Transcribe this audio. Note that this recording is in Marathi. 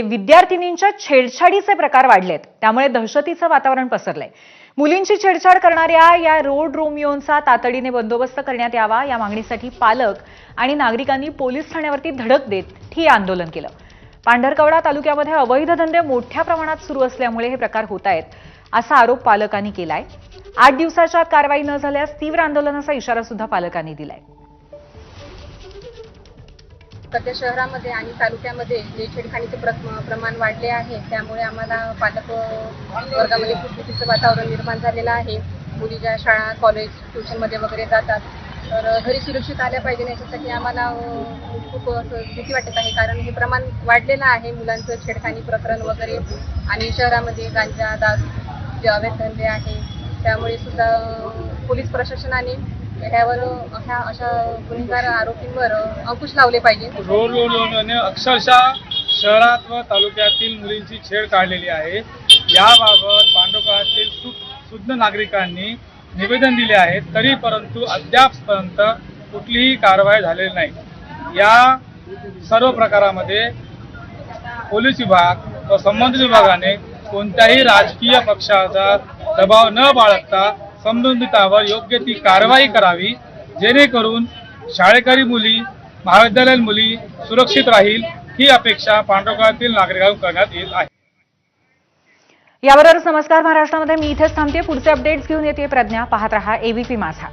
विद्यार्थिनींच्या छेडछाडीचे प्रकार वाढलेत, त्यामुळे दहशतीचं वातावरण पसरलंय। मुलींची छेडछाड करणाऱ्या या रोड रोमियोंचा तातडीने बंदोबस्त करण्यात यावा या मागणीसाठी पालक आणि नागरिकांनी पोलीस ठाण्यावरती धडक देत ठिय्या आंदोलन केलं। पांढरकवडा तालुक्यामध्ये अवैध धंदे मोठ्या प्रमाणात सुरू असल्यामुळे हे प्रकार होत आहेत, असा आरोप पालकांनी केलाय। 8 दिवसाच्या आत कारवाई न झाल्यास तीव्र आंदोलनाचा इशारा सुद्धा पालकांनी दिलाय। सध्या शहरामध्ये आणि तालुक्यामध्ये जे छेडखानीचे प्रमाण वाढले आहे, त्यामुळे आम्हाला पालक वर्गामध्ये खूप भीतीचं वातावरण निर्माण झालेलं आहे। मुली ज्या शाळा कॉलेज ट्युशनमध्ये वगैरे जातात, तर घरी सुरक्षित आल्या पाहिजे याच्यासाठी आम्हाला खूप भीती वाटत आहे, कारण हे प्रमाण वाढलेलं आहे मुलांचं छेडखानी प्रकरण वगैरे। आणि शहरामध्ये गांजा दारू जे अवैध धंदे आहे, त्यामुळे सुद्धा पोलीस प्रशासनाने ह्यावर अशा गुन्हेगार आरोपींवर अंकुश लावले पाहिजे। रोड रोमियोने अक्षरशः शहरात व तालुक्यातील मुलींची छेड काढलेली आहे। याबाबत पांढरकवड्यातील सुज्ञ नागरिकांनी निवेदन दिले आहे, तरी परंतु अद्यापपर्यंत कुठलीही कारवाई झालेली नाही। या सर्व प्रकारामध्ये पोलीस विभाग व संबंधित विभागाने कोणत्याही राजकीय पक्षाचा दबाव न बाळगता संबंधितावर योग्य ती कारवाई करावी, जेणेकरून शाळकरी मुली महाविद्यालयीन मुली सुरक्षित राहील, ही अपेक्षा पांढरकवड्यातील नागरिकांकडून करण्यात येत आहे। याबरोबरच नमस्कार महाराष्ट्रामध्ये मी इथेच थांबते। पुढचे अपडेट्स घेऊन येते प्रज्ञा। पाहत रहा एबीपी माझा।